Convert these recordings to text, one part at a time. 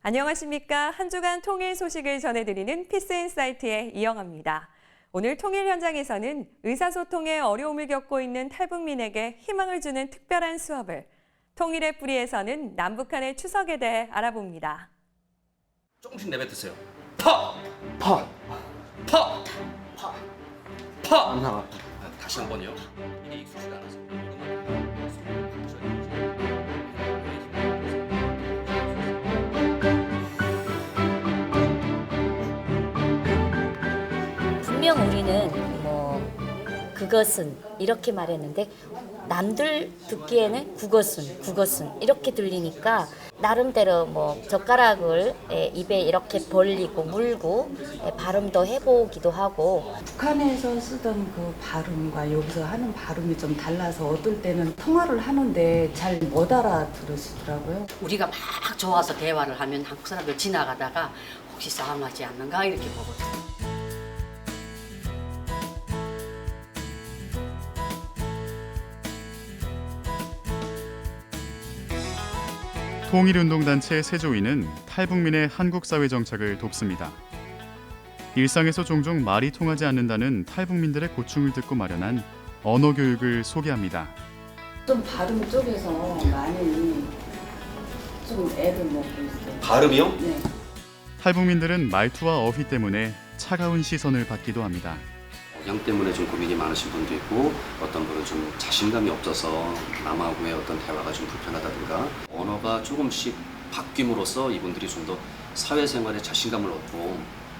안녕하십니까. 한 주간 통일 소식을 전해드리는 피스인사이트의 이영아입니다. 오늘 통일 현장에서는 의사소통에 어려움을 겪고 있는 탈북민에게 희망을 주는 특별한 수업을, 통일의 뿌리에서는 남북한의 추석에 대해 알아봅니다. 조금씩 내뱉으세요. 파! 파! 파! 파! 파! 안 나와. 다시 한 번요. 이게 익숙지가 않아서. 분명 우리는 그것은 이렇게 말했는데 남들 듣기에는 그것은 이렇게 들리니까 나름대로 젓가락을 입에 이렇게 벌리고 물고 발음도 해보기도 하고. 북한에서 쓰던 그 발음과 여기서 하는 발음이 좀 달라서 어떨 때는 통화를 하는데 잘 못 알아들으시더라고요. 우리가 막 좋아서 대화를 하면 한국 사람들 지나가다가 혹시 싸움하지 않는가 이렇게 보거든요. 통일운동단체 세조위는 탈북민의 한국 사회 정착을 돕습니다. 일상에서 종종 말이 통하지 않는다는 탈북민들의 고충을 듣고 마련한 언어 교육을 소개합니다. 좀 발음 쪽에서 많이 좀 애를 먹고 있어요. 발음이요? 네. 탈북민들은 말투와 어휘 때문에 차가운 시선을 받기도 합니다. 양 때문에 좀 고민이 많으신 분도 있고, 어떤 분은 좀 자신감이 없어서 남하고의 어떤 대화가 좀 불편하다든가, 언어가 조금씩 바뀜으로써 이분들이 좀 더 사회생활에 자신감을 얻고,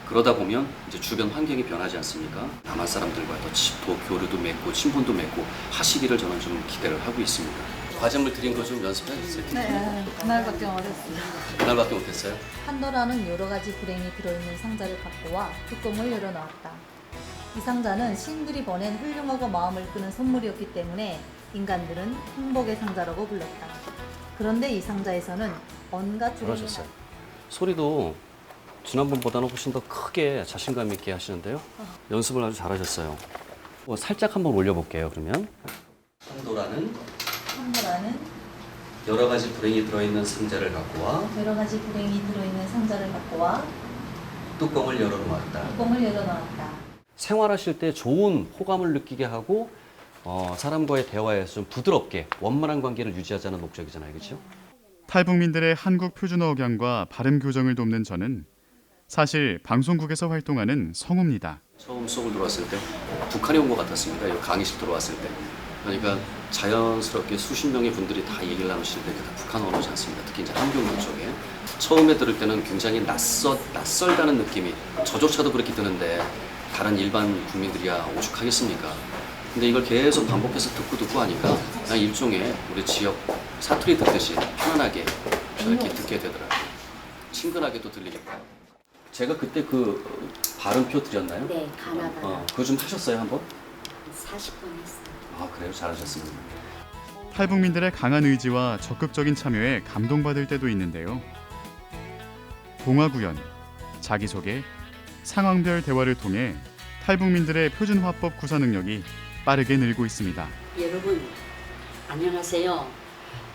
그러다 보면 이제 주변 환경이 변하지 않습니까? 남한 사람들과 더 교류도 맺고 친분도 맺고 하시기를 저는 좀 기대를 하고 있습니다. 과정을 드린 거 좀 연습해 주세요. 네, 그날밖에 못했어요. 그날밖에 못했어요. 판도라는 여러 가지 불행이 들어있는 상자를 갖고 와 뚜껑을 열어놓았다. 이 상자는 신들이 보낸 훌륭하고 마음을 끄는 선물이었기 때문에 인간들은 행복의 상자라고 불렀다. 그런데 이 상자에서는 온갖 잘하셨어요. 소리도 지난번보다는 훨씬 더 크게 자신감 있게 하시는데요. 연습을 아주 잘하셨어요. 살짝 한번 올려볼게요. 그러면 판도라는 판도라는 여러 가지 불행이 들어있는 상자를 갖고 와 여러 가지 불행이 들어있는 상자를 갖고 와 뚜껑을 열어놓았다. 뚜껑을 열어놓았다. 생활하실 때 좋은 호감을 느끼게 하고 사람과의 대화에서 좀 부드럽게 원만한 관계를 유지하자는 목적이잖아요. 그렇죠? 탈북민들의 한국 표준어 억양과 발음 교정을 돕는 저는 사실 방송국에서 활동하는 성우입니다. 처음 수업을 들어왔을 때 북한에 온 것 같았습니다. 여기 강의실 들어왔을 때. 그러니까 자연스럽게 수십 명의 분들이 다 얘기를 나누시는데 그게 다 북한 언어지 않습니다. 특히 이제 한국문 쪽에. 처음에 들을 때는 굉장히 낯설다는 느낌이 저조차도 그렇게 드는데 다른 일반 국민들이야 오죽하겠습니까? 근데 이걸 계속 반복해서 듣고 하니까 그냥 일종의 우리 지역 사투리 듣듯이 편안하게 이렇게 듣게 되더라고요. 친근하게도 들리겠고. 제가 그때 그 발음표 드렸나요? 네, 가나다. 그거 좀 하셨어요 한번? 40번 했어요. 아 그래요? 잘하셨습니다. 탈북민들의 강한 의지와 적극적인 참여에 감동받을 때도 있는데요. 동화구연, 자기소개, 상황별 대화를 통해 탈북민들의 표준화법 구사 능력이 빠르게 늘고 있습니다. 여러분 안녕하세요.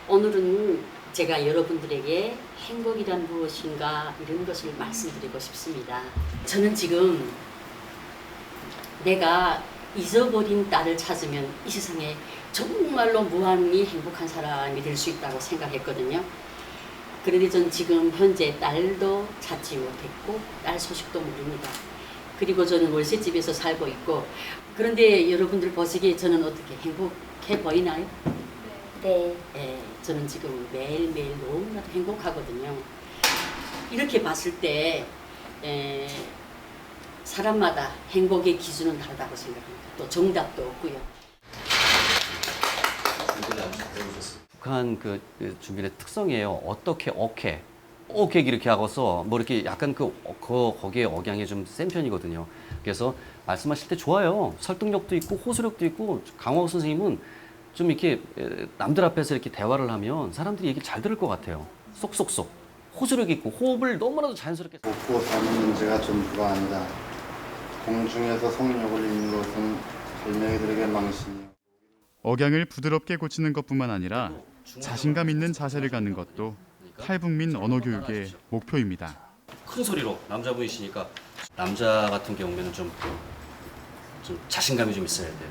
오늘은 제가 여러분들에게 행복이란 무엇인가 이런 것을 말씀드리고 싶습니다. 저는 지금 내가 잊어버린 딸을 찾으면 이 세상에 정말로 무한히 행복한 사람이 될 수 있다고 생각했거든요. 그런데 전 지금 현재 딸도 찾지 못했고 딸 소식도 모릅니다. 그리고 저는 월세집에서 살고 있고, 그런데 여러분들 보시기에 저는 어떻게 행복해 보이나요? 네. 예, 저는 지금 매일매일 너무나도 행복하거든요. 이렇게 봤을 때 사람마다 행복의 기준은 다르다고 생각합니다. 또 정답도 없고요. 북한 그 주민의 특성이에요. 어떻게 오케 이렇게 하고서 이렇게 약간 거기에 억양이 좀 센 편이거든요. 그래서 말씀하실 때 좋아요. 설득력도 있고 호소력도 있고. 강화호 선생님은 좀 이렇게 남들 앞에서 이렇게 대화를 하면 사람들이 얘기를 잘 들을 것 같아요. 쏙쏙쏙 호소력 있고 호흡을 너무나도 자연스럽게. 먹고 사는 문제가 전부가 아니다. 공중에서 성욕을 잃는 것은 갈매기들에게 망신이요. 억양을 부드럽게 고치는 것뿐만 아니라 자신감 있는 자세를 갖는 것도 탈북민 언어 교육의 목표입니다. 큰 소리로 남자분이시니까 남자 같은 경우에는 좀 자신감이 좀 있어야 돼요.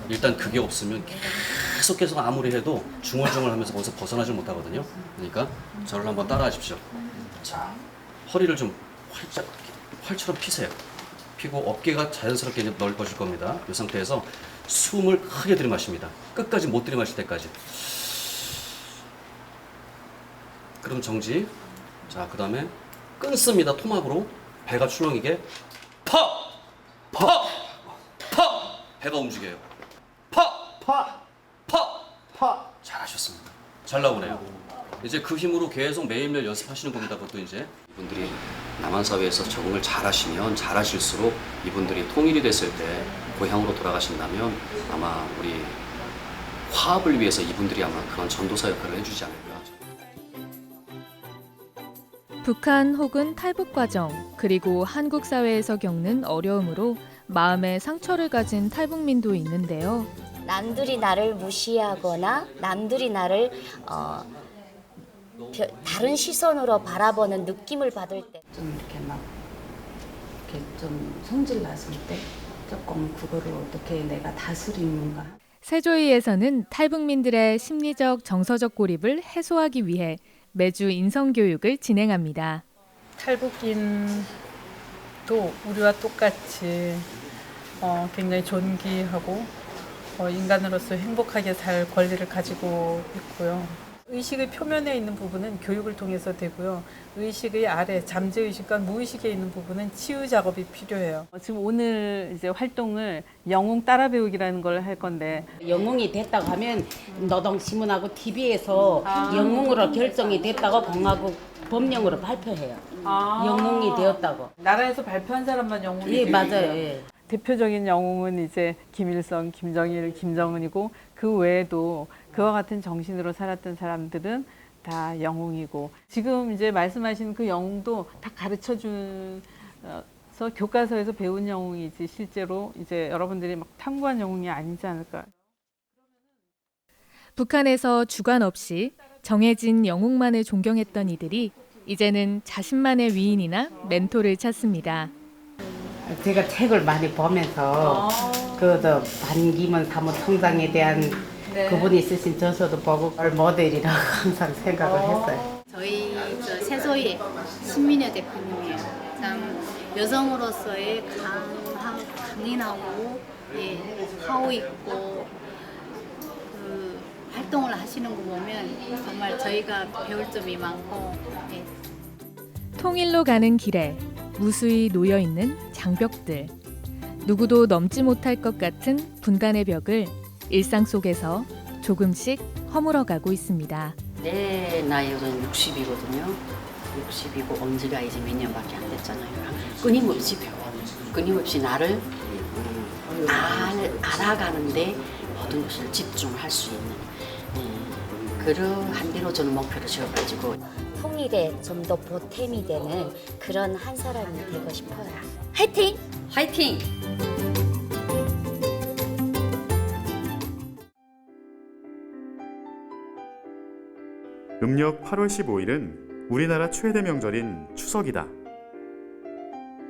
일단 그게 없으면 계속 아무리 해도 중얼중얼하면서 거기서 벗어나질 못하거든요. 그러니까 저를 한번 따라하십시오. 자, 허리를 좀 활짝 활처럼 피세요. 피고 어깨가 자연스럽게 넓어질 겁니다. 이 상태에서 숨을 크게 들이마십니다. 끝까지 못 들이마실 때까지. 그럼 정지. 자, 그 다음에 끊습니다. 토막으로 배가 출렁이게 팍! 팍! 팍! 배가 움직여요. 팍! 팍! 팍! 팍! 잘하셨습니다. 잘 나오네요. 이제 그 힘으로 계속 매일매일 연습하시는 겁니다. 그것도 이제 이분들이 남한 사회에서 적응을 잘하시면 잘하실수록 이분들이 통일이 됐을 때 고향으로 돌아가신다면 아마 우리 화합을 위해서 이분들이 아마 그런 전도사 역할을 해주지 않을까. 북한 혹은 탈북 과정, 그리고 한국 사회에서 겪는 어려움으로 마음의 상처를 가진 탈북민도 있는데요. 남들이 나를 무시하거나 남들이 나를 다른 시선으로 바라보는 느낌을 받을 때 좀 이렇게 막 이렇게 좀 성질 났을 때 조금 그거를 어떻게 내가 다스리는가. 세조위에서는 탈북민들의 심리적, 정서적 고립을 해소하기 위해 매주 인성교육을 진행합니다. 탈북인도 우리와 똑같이 굉장히 존귀하고 인간으로서 행복하게 살 권리를 가지고 있고요. 의식의 표면에 있는 부분은 교육을 통해서 되고요. 의식의 아래, 잠재의식과 무의식에 있는 부분은 치유 작업이 필요해요. 지금 오늘 이제 활동을 영웅 따라 배우기라는 걸 할 건데 영웅이 됐다고 하면 노동신문하고 TV에서 영웅으로 결정이 됐다고 공화국 법령으로 발표해요. 영웅이 되었다고. 나라에서 발표한 사람만 영웅이 예, 되는 맞아요. 거예요. 예. 대표적인 영웅은 이제 김일성, 김정일, 김정은이고 그 외에도 그와 같은 정신으로 살았던 사람들은 다 영웅이고 지금 이제 말씀하신 그 영웅도 다 가르쳐 준서 교과서에서 배운 영웅이지 실제로 이제 여러분들이 막 탐구한 영웅이 아니지 않을까. 북한에서 주관 없이 정해진 영웅만을 존경했던 이들이 이제는 자신만의 위인이나 멘토를 찾습니다. 제가 책을 많이 보면서 반기문 사무총장에 대한 그분이 쓰신 저서도 보고 모델이라고 항상 생각을 했어요. 저희 세소의 신민여 대표님이에요. 참 여성으로서의 강인하고 하오 있고 그 활동을 하시는 거 보면 정말 저희가 배울 점이 많고. 통일로 가는 길에 무수히 놓여 있는 장벽들. 누구도 넘지 못할 것 같은 분단의 벽을 일상 속에서 조금씩 허물어가고 있습니다. 내 나이는 60이거든요. 60이고 온 지가 이제 몇 년밖에 안 됐잖아요. 끊임없이 배워. 끊임없이 나를 알아가는데 모든 것을 집중할 수 있는 그러한 대로 저는 목표를 지어가지고 통일에 좀 더 보탬이 되는 그런 한 사람이 되고 싶어요. 화이팅! 화이팅! 음력 8월 15일은 우리나라 최대 명절인 추석이다.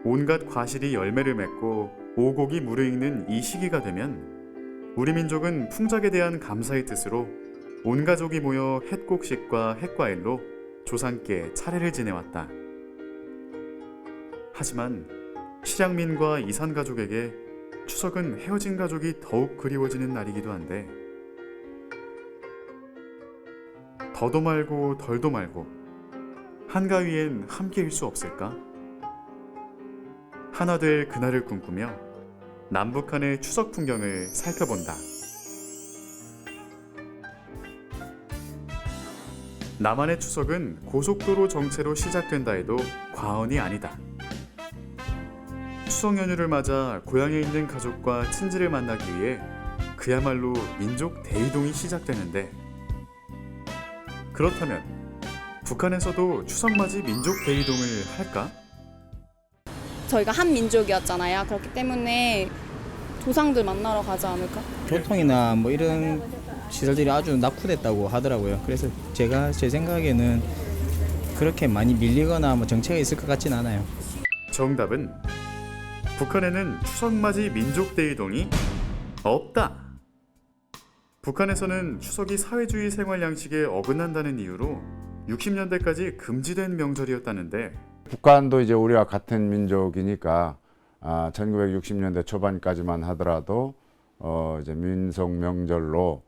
온갖 과실이 열매를 맺고 오곡이 무르익는 이 시기가 되면 우리 민족은 풍작에 대한 감사의 뜻으로 온 가족이 모여 햇곡식과 햇과일로 조상께 차례를 지내왔다. 하지만 실향민과 이산 가족에게 추석은 헤어진 가족이 더욱 그리워지는 날이기도 한데 더도 말고 덜도 말고 한가위엔 함께일 수 없을까? 하나 될 그날을 꿈꾸며 남북한의 추석 풍경을 살펴본다. 남한의 추석은 고속도로 정체로 시작된다 해도 과언이 아니다. 추석 연휴를 맞아 고향에 있는 가족과 친지를 만나기 위해 그야말로 민족 대이동이 시작되는데 그렇다면 북한에서도 추석맞이 민족 대이동을 할까? 저희가 한 민족이었잖아요. 그렇기 때문에 조상들 만나러 가지 않을까? 교통이나 뭐 이런 시설들이 아주 낙후됐다고 하더라고요. 그래서 제가 제 생각에는 그렇게 많이 밀리거나 뭐 정체가 있을 것 같진 않아요. 정답은 북한에는 추석맞이 민족대이동이 없다. 북한에서는 추석이 사회주의 생활 양식에 어긋난다는 이유로 60년대까지 금지된 명절이었다는데 북한도 이제 우리와 같은 민족이니까 1960년대 초반까지만 하더라도 이제 민속 명절로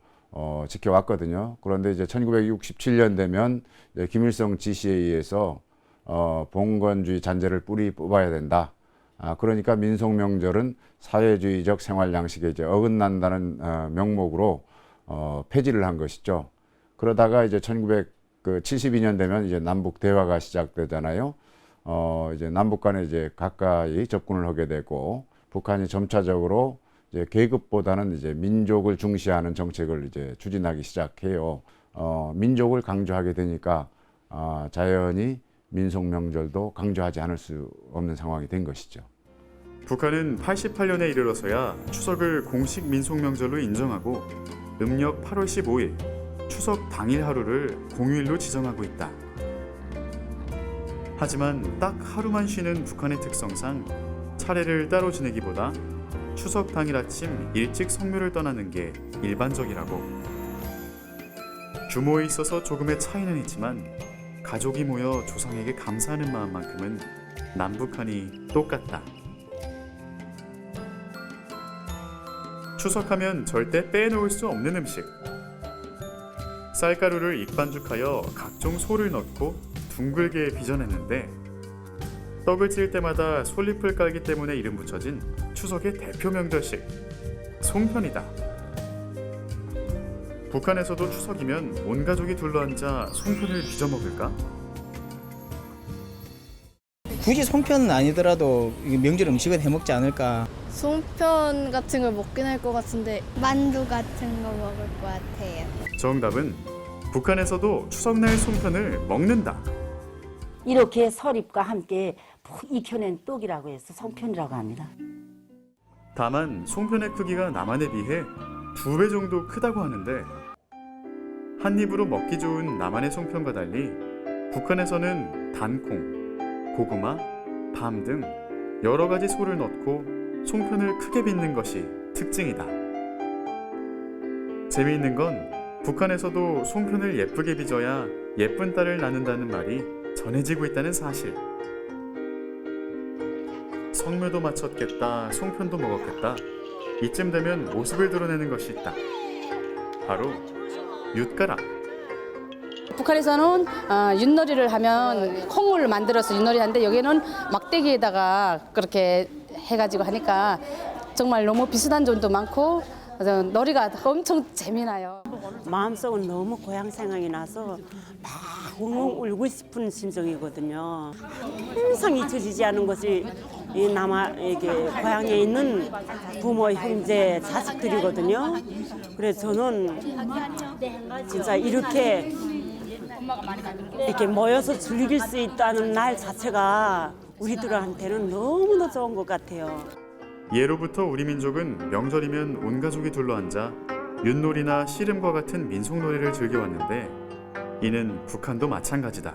지켜왔거든요. 그런데 이제 1967년 되면 이제 김일성 지시에 의해서 봉건주의 잔재를 뿌리 뽑아야 된다. 그러니까 민속 명절은 사회주의적 생활 양식에 이제 어긋난다는 명목으로 폐지를 한 것이죠. 그러다가 이제 1972년 되면 이제 남북 대화가 시작되잖아요. 이제 남북 간에 이제 가까이 접근을 하게 되고 북한이 점차적으로 이제 계급보다는 이제 민족을 중시하는 정책을 이제 추진하기 시작해요. 민족을 강조하게 되니까 자연히 민속 명절도 강조하지 않을 수 없는 상황이 된 것이죠. 북한은 88년에 이르러서야 추석을 공식 민속 명절로 인정하고 음력 8월 15일 추석 당일 하루를 공휴일로 지정하고 있다. 하지만 딱 하루만 쉬는 북한의 특성상 차례를 따로 지내기보다 추석 당일 아침 일찍 성묘를 떠나는 게 일반적이라고. 규모에 있어서 조금의 차이는 있지만 가족이 모여 조상에게 감사하는 마음만큼은 남북한이 똑같다. 추석하면 절대 빼놓을 수 없는 음식. 쌀가루를 익반죽하여 각종 소를 넣고 둥글게 빚어냈는데 떡을 찔 때마다 솔잎을 깔기 때문에 이름 붙여진 추석의 대표 명절식 송편이다. 북한에서도 추석이면 온 가족이 둘러앉아 송편을 빚어 먹을까? 굳이 송편은 아니더라도 명절 음식은 해먹지 않을까. 송편 같은 걸 먹긴 할 것 같은데 만두 같은 거 먹을 것 같아요. 정답은 북한에서도 추석날 송편을 먹는다. 이렇게 설잎과 함께 익혀낸 떡이라고 해서 송편이라고 합니다. 다만 송편의 크기가 남한에 비해 2배 정도 크다고 하는데 한 입으로 먹기 좋은 남한의 송편과 달리 북한에서는 단콩, 고구마, 밤 등 여러 가지 소를 넣고 송편을 크게 빚는 것이 특징이다. 재미있는 건 북한에서도 송편을 예쁘게 빚어야 예쁜 딸을 낳는다는 말이 전해지고 있다는 사실. 성묘도 마쳤겠다, 송편도 먹었겠다. 이쯤 되면 모습을 드러내는 것이 있다. 바로 윷가락. 북한에서는 윷놀이를 하면 콩을 만들어서 윷놀이 하는데 여기는 막대기에다가 그렇게 해가지고 하니까 정말 너무 비슷한 점도 많고 놀이가 엄청 재미나요. 마음속은 너무 고향 생각이 나서 막 웅웅 울고 싶은 심정이거든요. 항상 잊혀지지 않은 것이 이 고향에 있는 부모, 형제, 자식들이거든요. 그래서 저는 진짜 이렇게 모여서 즐길 수 있다는 날 자체가 우리들한테는 너무나 좋은 것 같아요. 예로부터 우리 민족은 명절이면 온 가족이 둘러앉아 윷놀이나 씨름과 같은 민속놀이를 즐겨왔는데 이는 북한도 마찬가지다.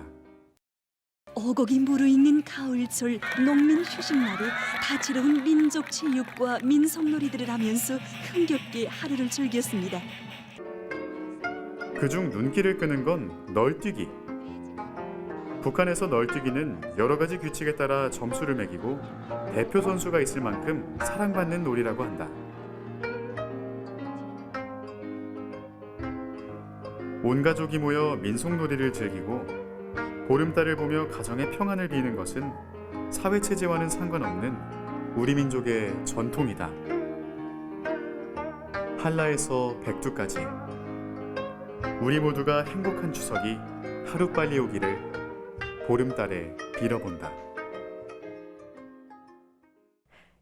오곡이 무르익는 가을철 농민 휴식날에 다채로운 민족 체육과 민속놀이들을 하면서 흥겹게 하루를 즐겼습니다. 그중 눈길을 끄는 건 널뛰기. 북한에서 널뛰기는 여러 가지 규칙에 따라 점수를 매기고 대표 선수가 있을 만큼 사랑받는 놀이라고 한다. 온 가족이 모여 민속놀이를 즐기고 보름달을 보며 가정의 평안을 비는 것은 사회체제와는 상관없는 우리 민족의 전통이다. 한라에서 백두까지 우리 모두가 행복한 추석이 하루빨리 오기를 보름달에 빌어본다.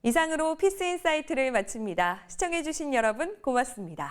이상으로 피스인사이트를 마칩니다. 시청해주신 여러분 고맙습니다.